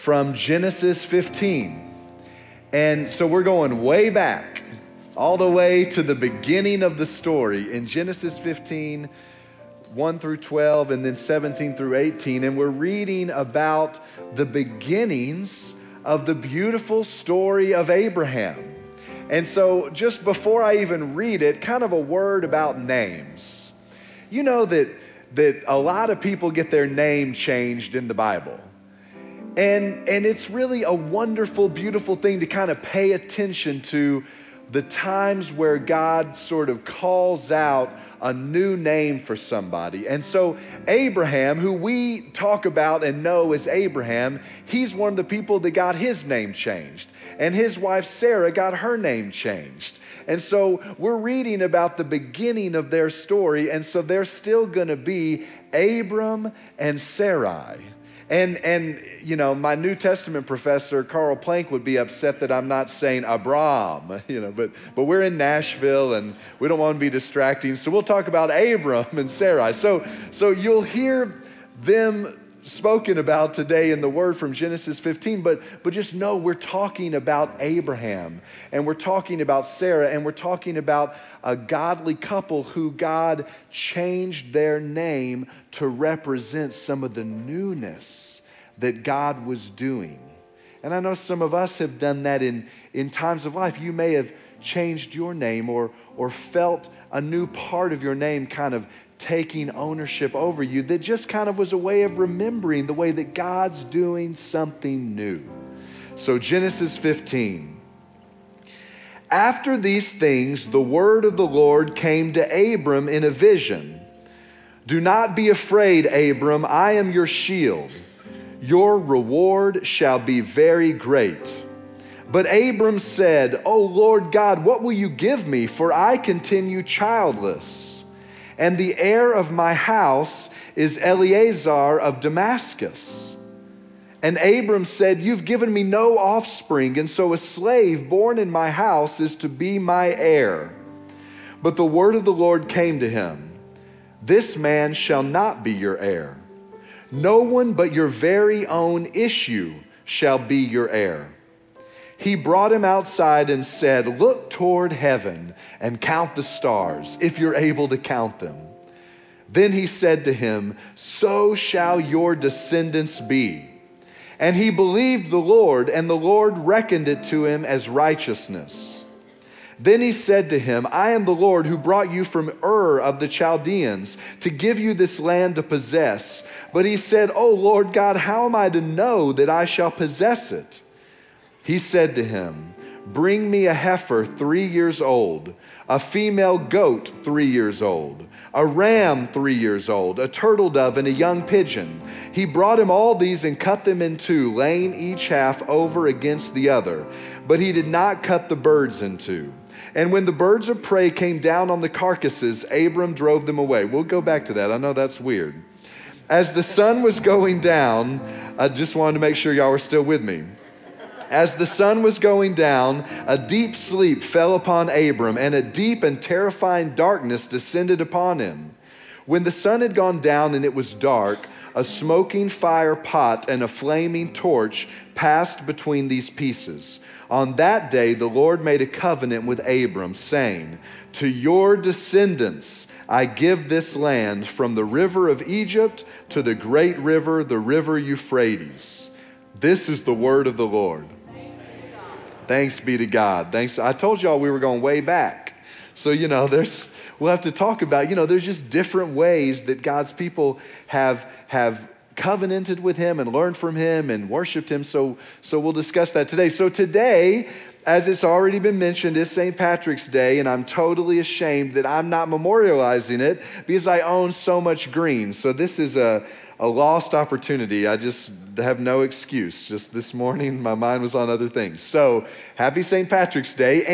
from Genesis 15. And so we're going way back, all the way to the beginning of the story in Genesis 15, 1 through 12, and then 17 through 18. And we're reading about the beginnings of the beautiful story of Abraham. And so just before I even read it, kind of a word about names. You know that a lot of people get their name changed in the Bible. And it's really a wonderful, beautiful thing to kind of pay attention to the times where God sort of calls out a new name for somebody. And so Abraham, who we talk about and know as Abraham, he's one of the people that got his name changed. And his wife Sarah got her name changed. And so we're reading about the beginning of their story, and so they're still gonna be Abram and Sarai. And you know, my New Testament professor, Carl Plank, would be upset that I'm not saying Abram, you know, but we're in Nashville and we don't want to be distracting, so we'll talk about Abram and Sarai. So you'll hear them spoken about today in the word from Genesis 15, but just know we're talking about Abraham, and we're talking about Sarah, and we're talking about a godly couple who God changed their name to represent some of the newness that God was doing. And I know some of us have done that in times of life. You may have changed your name or felt a new part of your name kind of taking ownership over you that just kind of was a way of remembering the way that God's doing something new. So Genesis 15. After these things, the word of the Lord came to Abram in a vision. Do not be afraid, Abram, I am your shield. Your reward shall be very great. But Abram said, O Lord God, what will you give me? For I continue childless, and the heir of my house is Eliezer of Damascus. And Abram said, you've given me no offspring, and so a slave born in my house is to be my heir. But the word of the Lord came to him, this man shall not be your heir. No one but your very own issue shall be your heir. He brought him outside and said, look toward heaven and count the stars, if you're able to count them. Then he said to him, so shall your descendants be. And he believed the Lord, and the Lord reckoned it to him as righteousness. Then he said to him, I am the Lord who brought you from Ur of the Chaldeans to give you this land to possess. But he said, O Lord God, how am I to know that I shall possess it? He said to him, bring me a heifer 3 years old, a female goat 3 years old, a ram 3 years old, a turtle dove, and a young pigeon. He brought him all these and cut them in two, laying each half over against the other. But he did not cut the birds in two. And when the birds of prey came down on the carcasses, Abram drove them away. We'll go back to that. I know that's weird. As the sun was going down, I just wanted to make sure y'all were still with me. As the sun was going down, a deep sleep fell upon Abram, and a deep and terrifying darkness descended upon him. When the sun had gone down and it was dark, a smoking fire pot and a flaming torch passed between these pieces. On that day, the Lord made a covenant with Abram, saying, to your descendants I give this land, from the river of Egypt to the great river, the river Euphrates. This is the word of the Lord. Thanks be to God. I told y'all we were going way back. So, you know, we'll have to talk about, you know, there's just different ways that God's people have covenanted with him and learned from him and worshiped him. So we'll discuss that today. So today, as it's already been mentioned, is St. Patrick's Day, and I'm totally ashamed that I'm not memorializing it because I own so much green. So this is a lost opportunity. I just have no excuse. Just this morning, my mind was on other things. So happy St. Patrick's Day.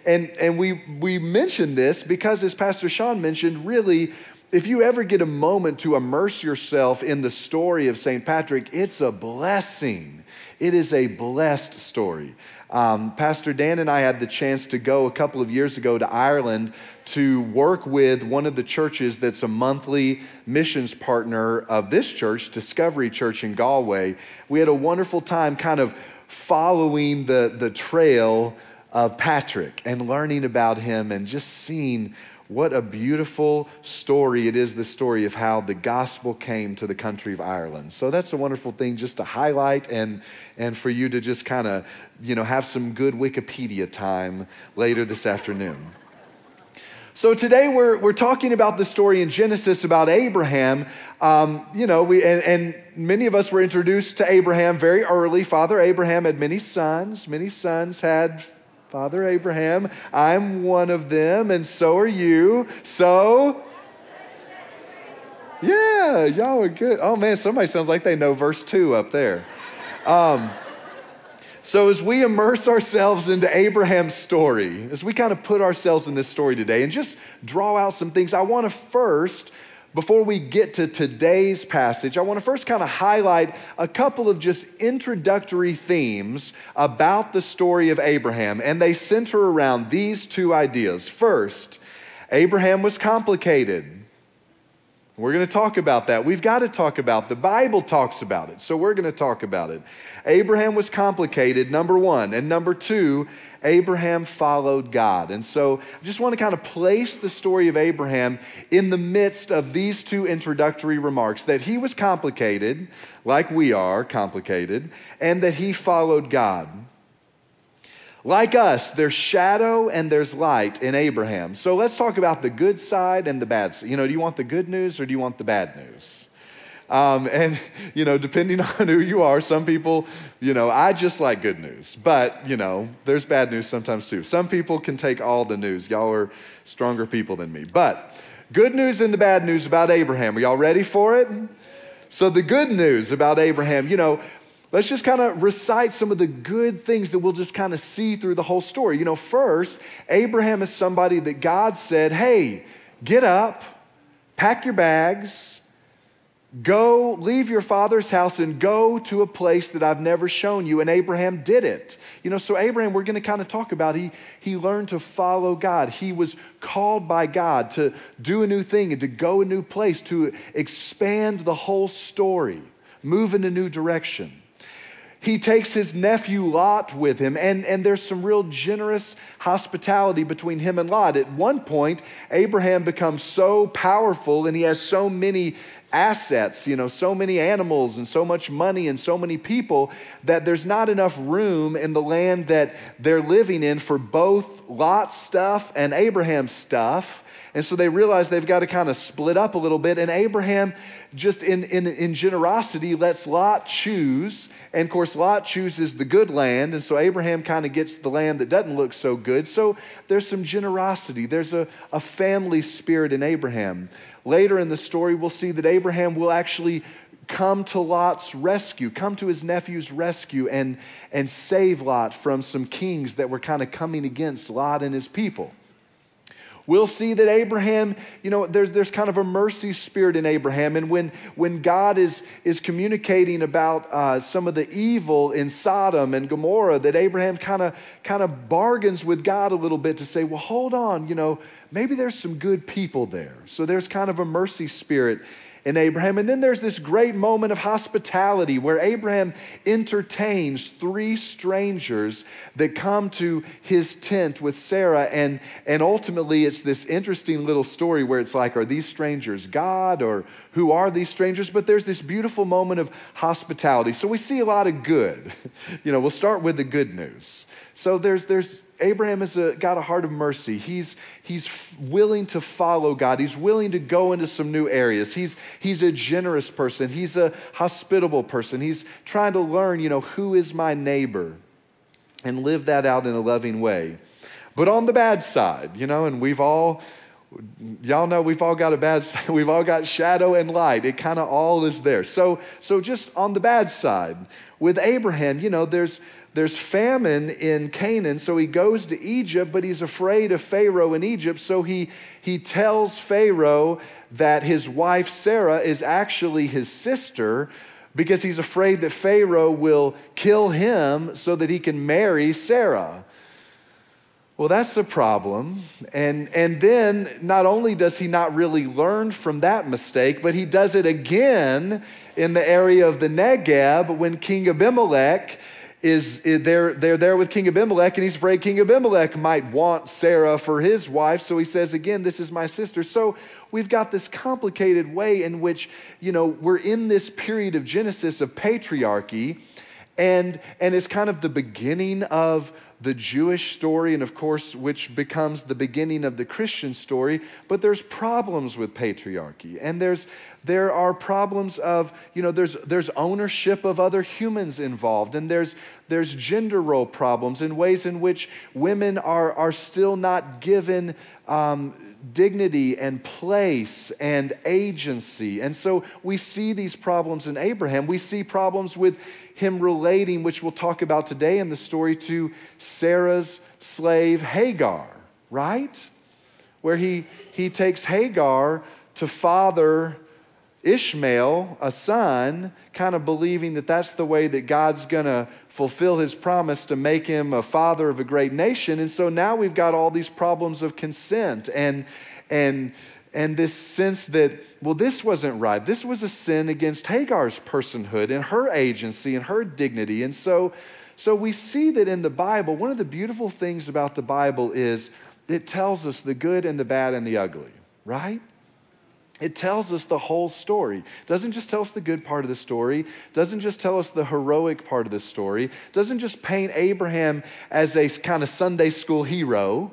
And we mentioned this because, as Pastor Sean mentioned, really if you ever get a moment to immerse yourself in the story of St. Patrick, it's a blessing. It is a blessed story. Pastor Dan and I had the chance to go a couple of years ago to Ireland to work with one of the churches that's a monthly missions partner of this church, Discovery Church in Galway. We had a wonderful time kind of following the trail of Patrick and learning about him and just seeing what a beautiful story it is, the story of how the gospel came to the country of Ireland. So that's a wonderful thing just to highlight and for you to just kind of, have some good Wikipedia time later this afternoon. So today we're talking about the story in Genesis about Abraham. And many of us were introduced to Abraham very early. Father Abraham had many sons. Many sons had Father Abraham. I'm one of them, and so are you. So, yeah, y'all are good. Oh man, somebody sounds like they know verse 2 up there. So as we immerse ourselves into Abraham's story, as we kind of put ourselves in this story today and just draw out some things, I want to first, before we get to today's passage, I want to first kind of highlight a couple of just introductory themes about the story of Abraham, and they center around these two ideas. First, Abraham was complicated. We're going to talk about that. We've got to talk about it. The Bible talks about it, so we're going to talk about it. Abraham was complicated, number one. And number two, Abraham followed God. And so I just want to kind of place the story of Abraham in the midst of these two introductory remarks, that he was complicated, like we are complicated, and that he followed God. Like us, there's shadow and there's light in Abraham. So let's talk about the good side and the bad side. Do you want the good news or do you want the bad news? Depending on who you are, some people, I just like good news. But, there's bad news sometimes too. Some people can take all the news. Y'all are stronger people than me. But good news and the bad news about Abraham. Are y'all ready for it? So the good news about Abraham, let's just kind of recite some of the good things that we'll just kind of see through the whole story. First, Abraham is somebody that God said, hey, get up, pack your bags, go, leave your father's house and go to a place that I've never shown you. And Abraham did it. So Abraham, we're going to kind of talk about, he learned to follow God. He was called by God to do a new thing and to go a new place, to expand the whole story, move in a new direction. He takes his nephew Lot with him, and there's some real generous hospitality between him and Lot. At one point, Abraham becomes so powerful and he has so many assets, so many animals and so much money and so many people that there's not enough room in the land that they're living in for both Lot's stuff and Abraham's stuff. And so they realize they've got to kind of split up a little bit. And Abraham, just in generosity, lets Lot choose. And of course, Lot chooses the good land. And so Abraham kind of gets the land that doesn't look so good. So there's some generosity. There's a family spirit in Abraham. Later in the story, we'll see that Abraham will actually come to Lot's rescue, come to his nephew's rescue and save Lot from some kings that were kind of coming against Lot and his people. We'll see that Abraham, there's kind of a mercy spirit in Abraham. And when God is communicating about some of the evil in Sodom and Gomorrah, that Abraham kind of bargains with God a little bit to say, well, hold on, maybe there's some good people there. So there's kind of a mercy spirit in Abraham. And then there's this great moment of hospitality where Abraham entertains 3 strangers that come to his tent with Sarah. And ultimately, it's this interesting little story where it's like, are these strangers God, or who are these strangers? But there's this beautiful moment of hospitality. So we see a lot of good. We'll start with the good news. So there's Abraham has got a heart of mercy. He's willing to follow God. He's willing to go into some new areas. He's a generous person. He's a hospitable person. He's trying to learn, who is my neighbor, and live that out in a loving way. But on the bad side, and we've all Y'all know we've all got shadow and light. It kind of all is there. So just on the bad side, with Abraham, there's famine in Canaan, so he goes to Egypt, but he's afraid of Pharaoh in Egypt, so he tells Pharaoh that his wife Sarah is actually his sister, because he's afraid that Pharaoh will kill him so that he can marry Sarah. Well, that's a problem. And then not only does he not really learn from that mistake, but he does it again in the area of the Negeb when King Abimelech they're there with King Abimelech, and he's afraid King Abimelech might want Sarah for his wife. So he says again, this is my sister. So we've got this complicated way in which, we're in this period of Genesis of patriarchy, and it's kind of the beginning of the Jewish story, and of course, which becomes the beginning of the Christian story. But there's problems with patriarchy, and there are problems of, there's ownership of other humans involved, and there's gender role problems in ways in which women are still not given dignity and place and agency. And so we see these problems in Abraham. We see problems with him relating, which we'll talk about today in the story, to Sarah's slave Hagar, right? Where he takes Hagar to father Ishmael, a son, kind of believing that that's the way that God's going to fulfill his promise to make him a father of a great nation. And so now we've got all these problems of consent and this sense that, well, this wasn't right. This was a sin against Hagar's personhood and her agency and her dignity. And so we see that in the Bible, one of the beautiful things about the Bible is it tells us the good and the bad and the ugly, right? It tells us the whole story. It doesn't just tell us the good part of the story. It doesn't just tell us the heroic part of the story. It doesn't just paint Abraham as a kind of Sunday school hero,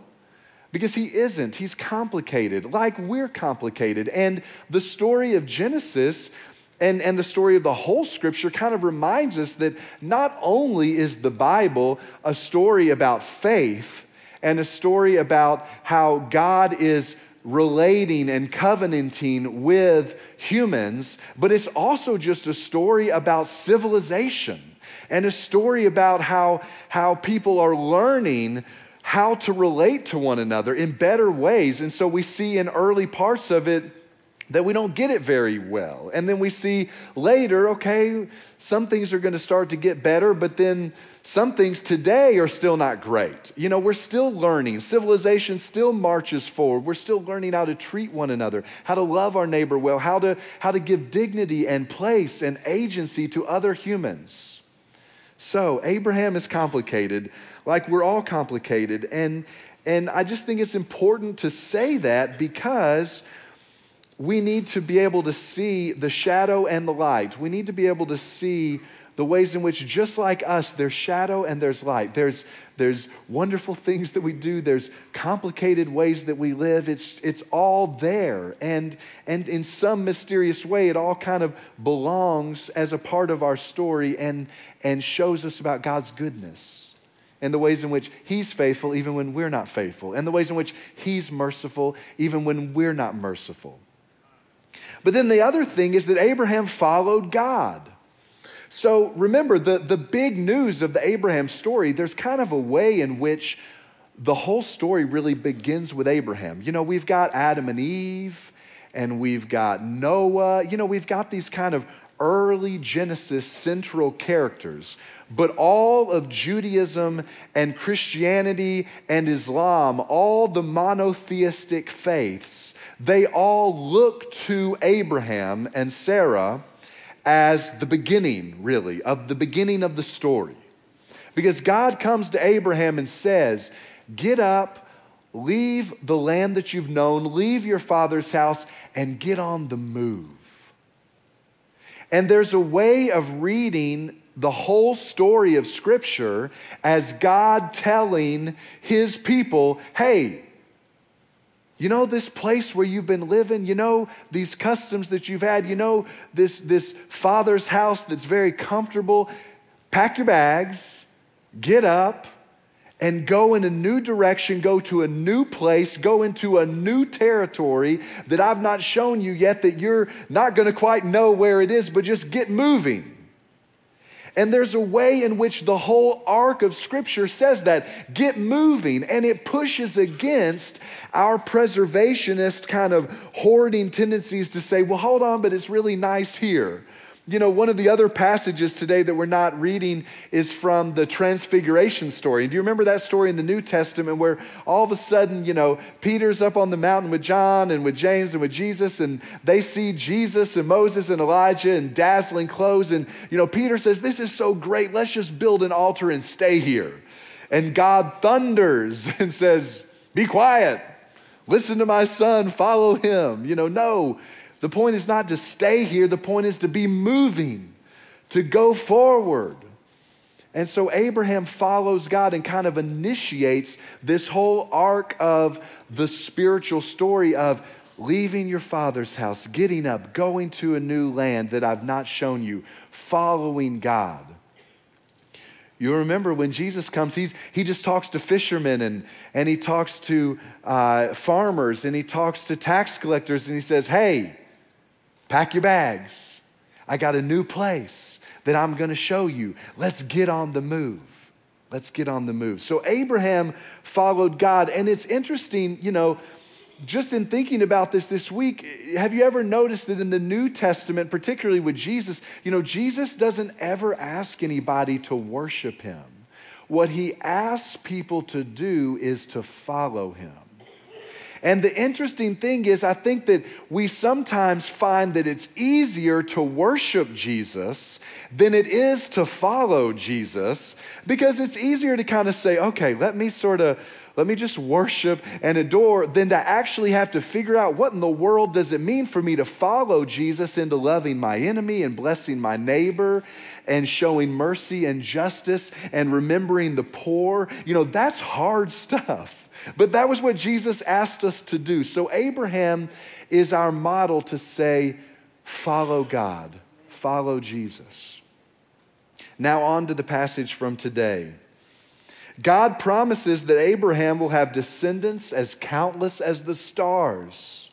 because he isn't. He's complicated, like we're complicated. And the story of Genesis and the story of the whole Scripture kind of reminds us that not only is the Bible a story about faith and a story about how God is relating and covenanting with humans, but it's also just a story about civilization and a story about how people are learning how to relate to one another in better ways. And so we see in early parts of it that we don't get it very well. And then we see later, okay, some things are going to start to get better, but then some things today are still not great. We're still learning. Civilization still marches forward. We're still learning how to treat one another, how to love our neighbor well, how to give dignity and place and agency to other humans. So Abraham is complicated, like we're all complicated. And I just think it's important to say that, because we need to be able to see the shadow and the light. We need to be able to see the ways in which, just like us, there's shadow and there's light. There's wonderful things that we do. There's complicated ways that we live. It's all there. And in some mysterious way, it all kind of belongs as a part of our story and shows us about God's goodness and the ways in which he's faithful even when we're not faithful, and the ways in which he's merciful even when we're not merciful. But then the other thing is that Abraham followed God. So remember, the big news of the Abraham story, there's kind of a way in which the whole story really begins with Abraham. We've got Adam and Eve, and we've got Noah. We've got these kind of early Genesis central characters. But all of Judaism and Christianity and Islam, all the monotheistic faiths, they all look to Abraham and Sarah as the beginning, really, of the story. Because God comes to Abraham and says, get up, leave the land that you've known, leave your father's house, and get on the move. And there's a way of reading the whole story of Scripture as God telling his people, hey, this place where you've been living, these customs that you've had, this father's house that's very comfortable, pack your bags, get up, and go in a new direction, go to a new place, go into a new territory that I've not shown you yet, that you're not going to quite know where it is, but just get moving. And there's a way in which the whole arc of Scripture says that, get moving, and it pushes against our preservationist kind of hoarding tendencies to say, well, hold on, but it's really nice here. You know, one of the other passages today that we're not reading is from the Transfiguration story. Do you remember that story in the New Testament where all of a sudden, you know, Peter's up on the mountain with John and with James and with Jesus, and they see Jesus and Moses and Elijah in dazzling clothes. And, you know, Peter says, this is so great. Let's just build an altar and stay here. And God thunders and says, be quiet. Listen to my son. Follow him. You know, no. The point is not to stay here. The point is to be moving, to go forward. And so Abraham follows God and kind of initiates this whole arc of the spiritual story of leaving your father's house, getting up, going to a new land that I've not shown you, following God. You remember when Jesus comes, he just talks to fishermen and he talks to farmers and he talks to tax collectors and he says, hey, pack your bags. I got a new place that I'm going to show you. Let's get on the move. Let's get on the move. So Abraham followed God. And it's interesting, you know, just in thinking about this week, have you ever noticed that in the New Testament, particularly with Jesus, you know, Jesus doesn't ever ask anybody to worship him. What he asks people to do is to follow him. And the interesting thing is, I think that we sometimes find that it's easier to worship Jesus than it is to follow Jesus, because it's easier to kind of say, okay, let me just worship and adore, than to actually have to figure out what in the world does it mean for me to follow Jesus into loving my enemy and blessing my neighbor and showing mercy and justice and remembering the poor. You know, that's hard stuff. But that was what Jesus asked us to do. So Abraham is our model to say, follow God, follow Jesus. Now on to the passage from today. God promises that Abraham will have descendants as countless as the stars.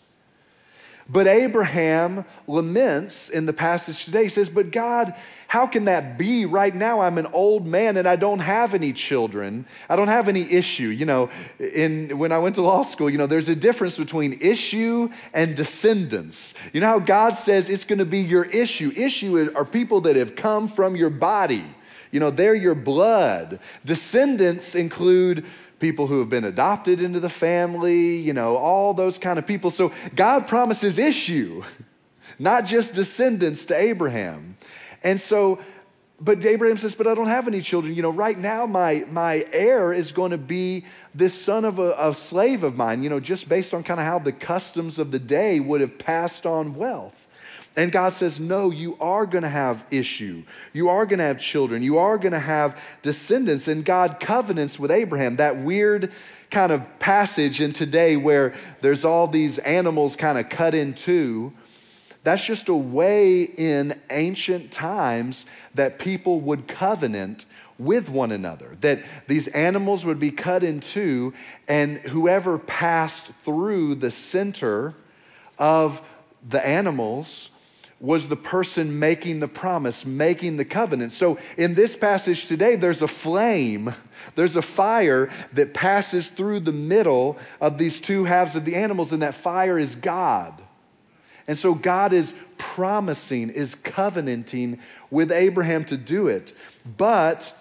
But Abraham laments in the passage today. He says, but God, how can that be? Right now I'm an old man and I don't have any children. I don't have any issue. You know, when I went to law school, you know, there's a difference between issue and descendants. You know how God says it's going to be your issue. Issue are people that have come from your body. You know, they're your blood. Descendants include people who have been adopted into the family, you know, all those kind of people. So God promises issue, not just descendants to Abraham. And so, but Abraham says, but I don't have any children. You know, right now my heir is going to be this son of a slave of mine, you know, just based on kind of how the customs of the day would have passed on wealth. And God says, no, you are going to have issue. You are going to have children. You are going to have descendants. And God covenants with Abraham. That weird kind of passage in today where there's all these animals kind of cut in two. That's just a way in ancient times that people would covenant with one another. That these animals would be cut in two, and whoever passed through the center of the animals was the person making the promise, making the covenant. So in this passage today, there's a flame, there's a fire that passes through the middle of these two halves of the animals, and that fire is God. And so God is promising, is covenanting with Abraham to do it. But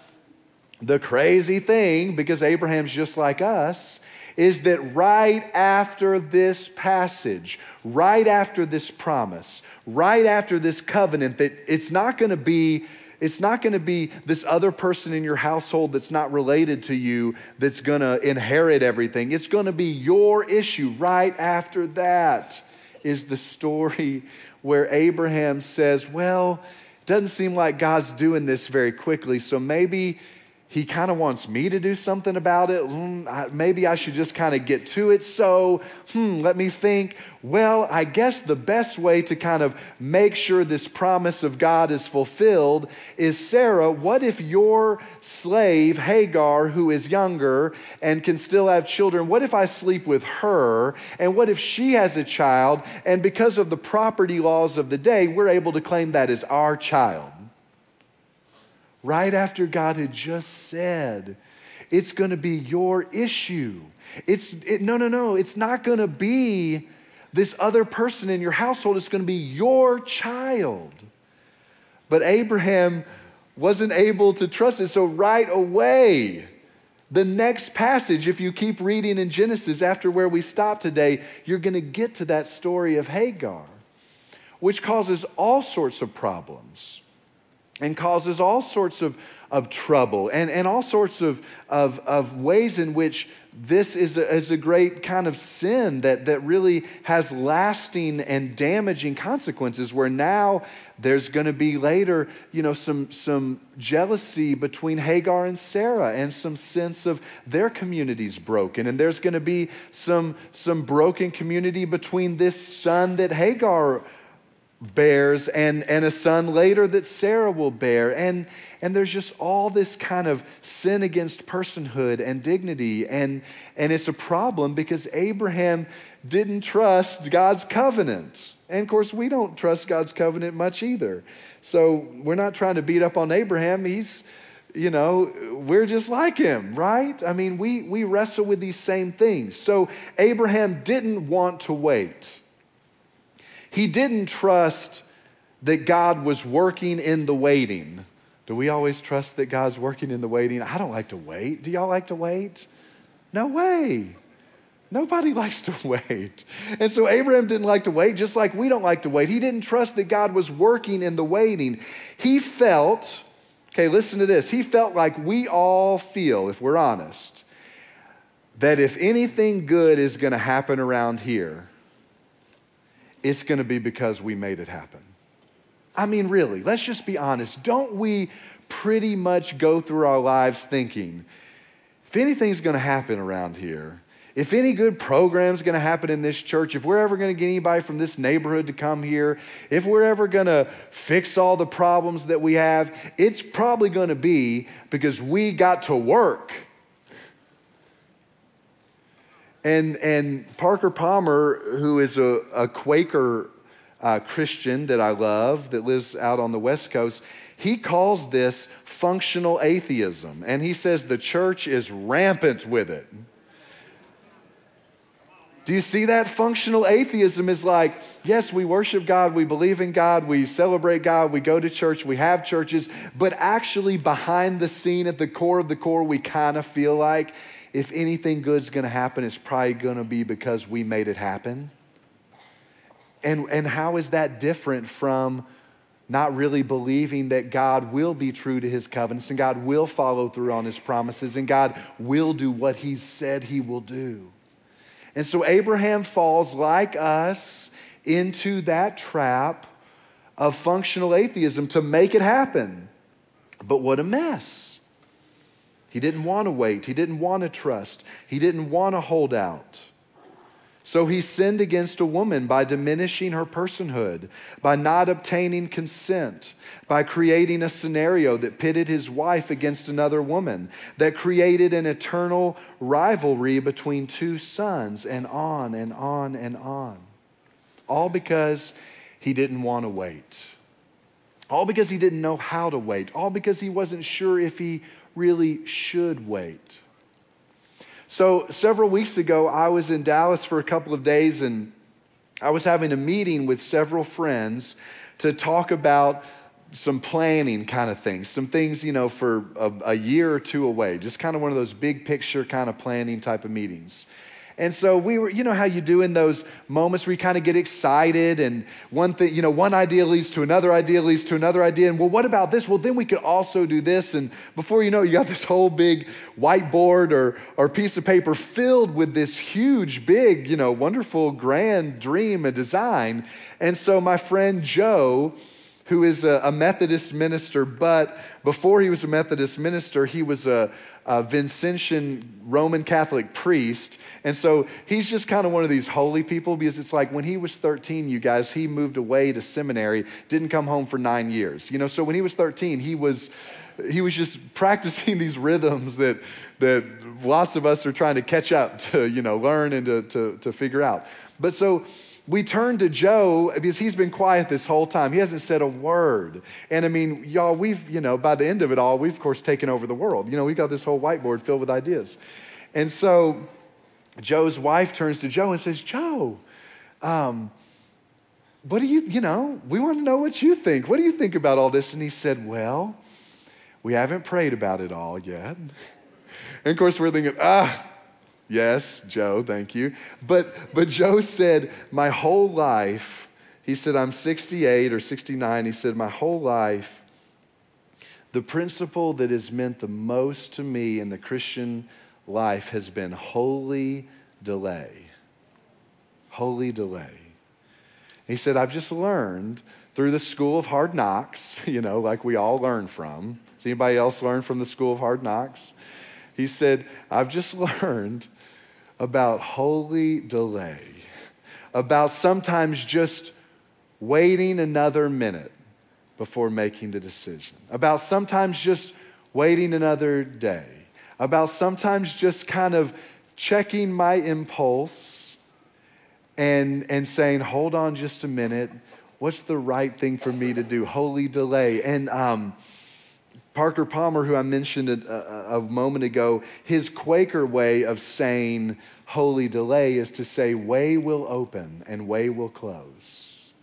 the crazy thing, because Abraham's just like us, is that right after this passage, right after this promise, right after this covenant, that it's not going to be this other person in your household that's not related to you that's going to inherit everything. It's going to be your issue. Right after that is the story where Abraham says, well, it doesn't seem like God's doing this very quickly, so maybe he kind of wants me to do something about it. Maybe I should just kind of get to it. So, let me think. Well, I guess the best way to kind of make sure this promise of God is fulfilled is, Sarah, what if your slave, Hagar, who is younger and can still have children, what if I sleep with her? And what if she has a child? And because of the property laws of the day, we're able to claim that as our child. Right after God had just said, it's going to be your issue. No. It's not going to be this other person in your household. It's going to be your child. But Abraham wasn't able to trust it. So right away, the next passage, if you keep reading in Genesis after where we stopped today, you're going to get to that story of Hagar, which causes all sorts of problems. And causes all sorts of trouble and all sorts of ways in which this is a great kind of sin that really has lasting and damaging consequences, where now there's going to be later, some jealousy between Hagar and Sarah, and some sense of their communities broken. And there's going to be some broken community between this son that Hagar bears and a son later that Sarah will bear. And there's just all this kind of sin against personhood and dignity. And it's a problem because Abraham didn't trust God's covenant. And of course, we don't trust God's covenant much either. So we're not trying to beat up on Abraham. He's, we're just like him, right? I mean, we wrestle with these same things. So Abraham didn't want to wait. He didn't trust that God was working in the waiting. Do we always trust that God's working in the waiting? I don't like to wait. Do y'all like to wait? No way. Nobody likes to wait. And so Abraham didn't like to wait, just like we don't like to wait. He didn't trust that God was working in the waiting. He felt, okay, listen to this. He felt like we all feel, if we're honest, that if anything good is going to happen around here, it's going to be because we made it happen. I mean, really, let's just be honest. Don't we pretty much go through our lives thinking, if anything's going to happen around here, if any good program's going to happen in this church, if we're ever going to get anybody from this neighborhood to come here, if we're ever going to fix all the problems that we have, it's probably going to be because we got to work. And Parker Palmer, who is a Quaker Christian that I love, that lives out on the West Coast, he calls this functional atheism. And he says the church is rampant with it. Do you see that? Functional atheism is like, yes, we worship God, we believe in God, we celebrate God, we go to church, we have churches, but actually behind the scene, at the core of the core, we kind of feel like if anything good's going to happen, it's probably going to be because we made it happen. And how is that different from not really believing that God will be true to his covenants and God will follow through on his promises and God will do what he said he will do? And so Abraham falls, like us, into that trap of functional atheism to make it happen. But what a mess. He didn't want to wait. He didn't want to trust. He didn't want to hold out. So he sinned against a woman by diminishing her personhood, by not obtaining consent, by creating a scenario that pitted his wife against another woman, that created an eternal rivalry between two sons, and on and on and on. All because he didn't want to wait. All because he didn't know how to wait. All because he wasn't sure if he really should wait. So several weeks ago, I was in Dallas for a couple of days, and I was having a meeting with several friends to talk about some planning kind of things, some things, for a year or two away, just kind of one of those big picture kind of planning type of meetings. And so we were, how you do in those moments where you kind of get excited and one thing, one idea leads to another idea leads to another idea. And well, what about this? Well, then we could also do this. And before you know it, you got this whole big whiteboard or piece of paper filled with this huge, big, wonderful, grand dream and design. And so my friend Joe, who is a Methodist minister, but before he was a Methodist minister, he was a Vincentian Roman Catholic priest. And so he's just kind of one of these holy people, because it's like when he was 13, you guys, he moved away to seminary, didn't come home for 9 years. So when he was 13, he was just practicing these rhythms that lots of us are trying to catch up to, learn and to figure out. But so we turn to Joe because he's been quiet this whole time. He hasn't said a word. And I mean, y'all, we've, by the end of it all, we've of course taken over the world. We've got this whole whiteboard filled with ideas. And so Joe's wife turns to Joe and says, Joe, what do we want to know what you think. What do you think about all this? And he said, well, we haven't prayed about it all yet. And of course we're thinking, yes, Joe, thank you. But Joe said, my whole life, he said, I'm 68 or 69. He said, my whole life, the principle that has meant the most to me in the Christian life has been holy delay. Holy delay. He said, I've just learned through the school of hard knocks, like we all learn from. Does anybody else learn from the school of hard knocks? He said, I've just learned about holy delay, about sometimes just waiting another minute before making the decision, about sometimes just waiting another day, about sometimes just kind of checking my impulse and saying, hold on just a minute, what's the right thing for me to do? Holy delay. And Parker Palmer, who I mentioned a moment ago, his Quaker way of saying holy delay is to say, way will open and way will close.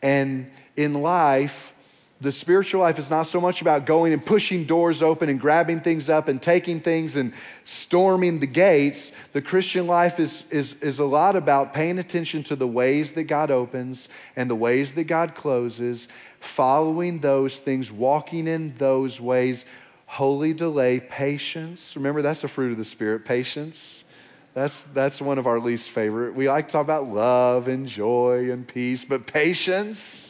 And in life, the spiritual life is not so much about going and pushing doors open and grabbing things up and taking things and storming the gates. The Christian life is a lot about paying attention to the ways that God opens and the ways that God closes, following those things, walking in those ways. Holy delay, patience. Remember, that's a fruit of the Spirit, patience. That's one of our least favorite. We like to talk about love and joy and peace, but patience.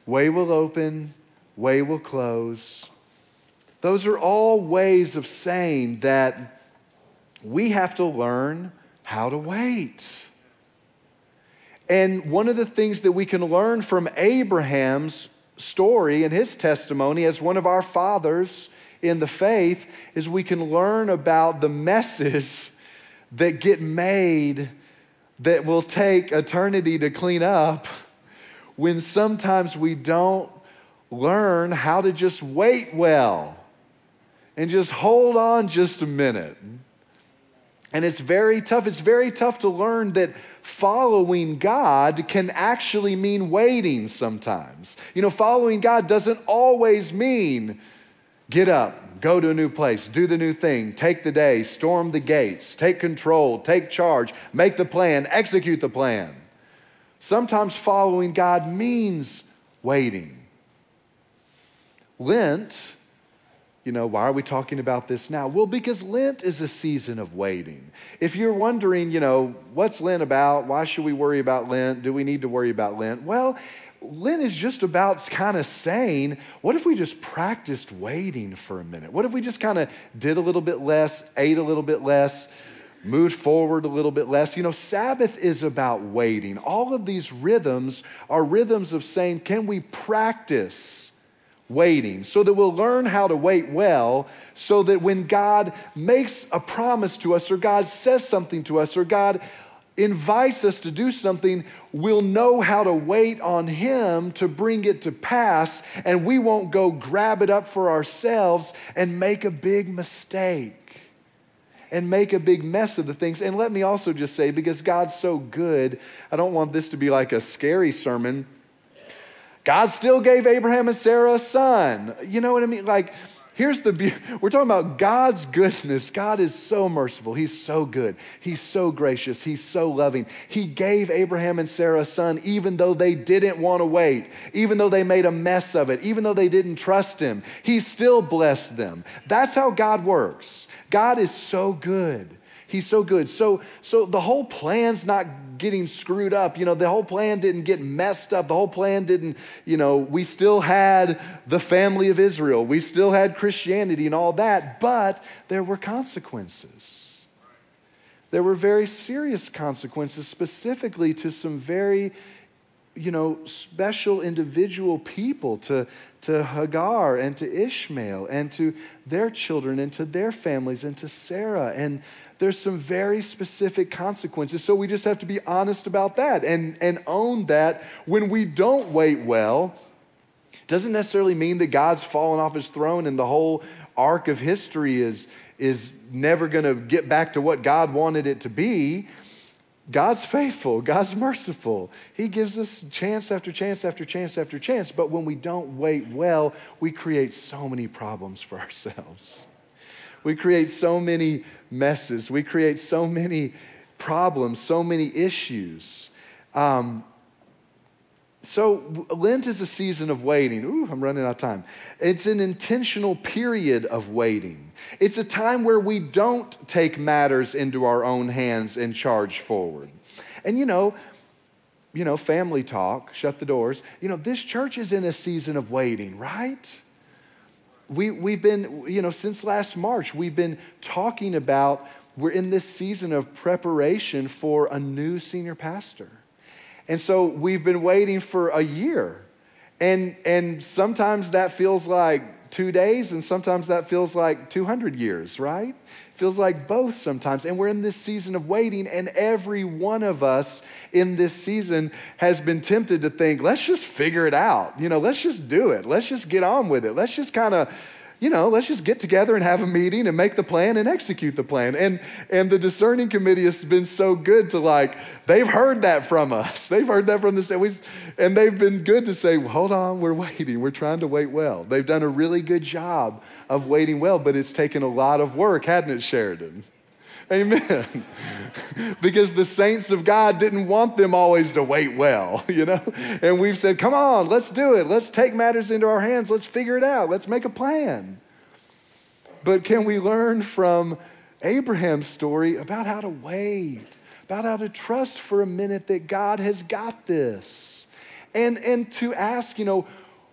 Way will open, way will close. Those are all ways of saying that we have to learn how to wait. And one of the things that we can learn from Abraham's story and his testimony as one of our fathers in the faith is we can learn about the messes that get made that will take eternity to clean up, when sometimes we don't learn how to just wait well and just hold on just a minute. And it's very tough. It's very tough to learn that following God can actually mean waiting sometimes. Following God doesn't always mean get up, go to a new place, do the new thing, take the day, storm the gates, take control, take charge, make the plan, execute the plan. Sometimes following God means waiting. Lent, why are we talking about this now? Well, because Lent is a season of waiting. If you're wondering, what's Lent about? Why should we worry about Lent? Do we need to worry about Lent? Well, Lent is just about kind of saying, what if we just practiced waiting for a minute? What if we just kind of did a little bit less, ate a little bit less, moved forward a little bit less? Sabbath is about waiting. All of these rhythms are rhythms of saying, can we practice waiting so that we'll learn how to wait well, so that when God makes a promise to us or God says something to us or God invites us to do something, we'll know how to wait on Him to bring it to pass, and we won't go grab it up for ourselves and make a big mistake and make a big mess of the things. And let me also just say, because God's so good, I don't want this to be like a scary sermon. God still gave Abraham and Sarah a son. You know what I mean? Like, here's the beauty. We're talking about God's goodness. God is so merciful. He's so good. He's so gracious. He's so loving. He gave Abraham and Sarah a son even though they didn't want to wait, even though they made a mess of it, even though they didn't trust Him. He still blessed them. That's how God works. God is so good. He's so good. So the whole plan's not getting screwed up. The whole plan didn't get messed up. The whole plan didn't, we still had the family of Israel. We still had Christianity and all that, but there were consequences. There were very serious consequences, specifically to some very special individual people, to Hagar and to Ishmael and to their children and to their families and to Sarah. And there's some very specific consequences. So we just have to be honest about that and own that when we don't wait well. Doesn't necessarily mean that God's fallen off his throne and the whole arc of history is never going to get back to what God wanted it to be. God's faithful. God's merciful. He gives us chance after chance after chance after chance. But when we don't wait well, we create so many problems for ourselves. We create so many messes. We create so many problems, so many issues. So Lent is a season of waiting. Ooh, I'm running out of time. It's an intentional period of waiting. It's a time where we don't take matters into our own hands and charge forward. And family talk, shut the doors. This church is in a season of waiting, right? We've been, since last March, we've been talking about, we're in this season of preparation for a new senior pastor. And so we've been waiting for a year. And sometimes that feels like 2 days, and sometimes that feels like 200 years, right? Feels like both sometimes. And we're in this season of waiting, and every one of us in this season has been tempted to think, let's just figure it out. Let's just do it. Let's just get on with it. Let's just kind of, let's just get together and have a meeting and make the plan and execute the plan. And the discerning committee has been so good to they've heard that from us. They've heard that from the, and they've been good to say, well, hold on, we're waiting. We're trying to wait well. They've done a really good job of waiting well, but it's taken a lot of work, hadn't it, Sheridan? Amen. Because the saints of God didn't want them always to wait well, And we've said, come on, let's do it. Let's take matters into our hands. Let's figure it out. Let's make a plan. But can we learn from Abraham's story about how to wait, about how to trust for a minute that God has got this? And to ask,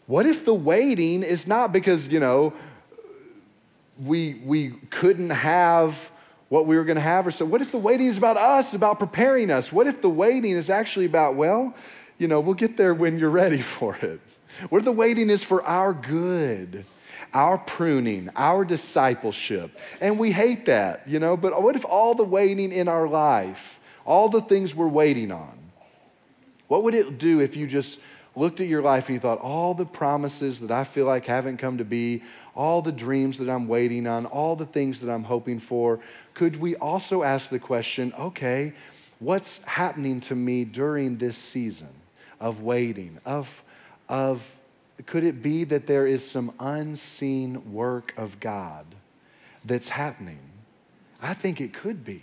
what if the waiting is not because, we couldn't have what we were going to have, or so what if the waiting is about us, about preparing us? What if the waiting is actually about, we'll get there when you're ready for it? What if the waiting is for our good, our pruning, our discipleship? And we hate that, but what if all the waiting in our life, all the things we're waiting on, what would it do if you just looked at your life and you thought, all the promises that I feel like haven't come to be, all the dreams that I'm waiting on, all the things that I'm hoping for, could we also ask the question, okay, what's happening to me during this season of waiting, could it be that there is some unseen work of God that's happening? I think it could be.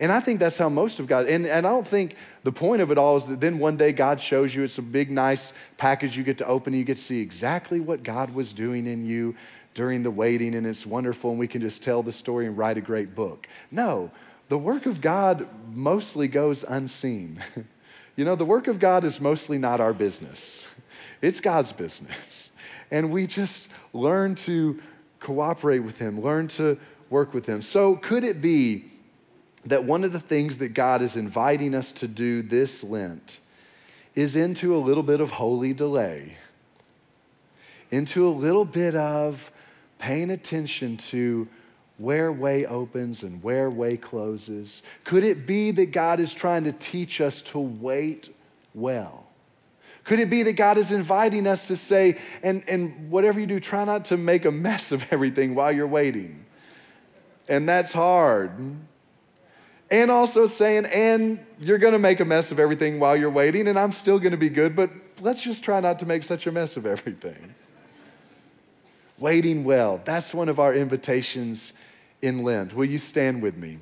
And I think that's how most of God, and I don't think the point of it all is that then one day God shows you, it's a big, nice package you get to open, and you get to see exactly what God was doing in you during the waiting, and it's wonderful, and we can just tell the story and write a great book. No, the work of God mostly goes unseen. The work of God is mostly not our business. It's God's business. And we just learn to cooperate with him, learn to work with him. So could it be that one of the things that God is inviting us to do this Lent is into a little bit of holy delay, into a little bit of paying attention to where way opens and where way closes? Could it be that God is trying to teach us to wait well? Could it be that God is inviting us to say, and whatever you do, try not to make a mess of everything while you're waiting? And that's hard. And also saying, and you're going to make a mess of everything while you're waiting, and I'm still going to be good, but let's just try not to make such a mess of everything. Waiting well, that's one of our invitations in Lent. Will you stand with me?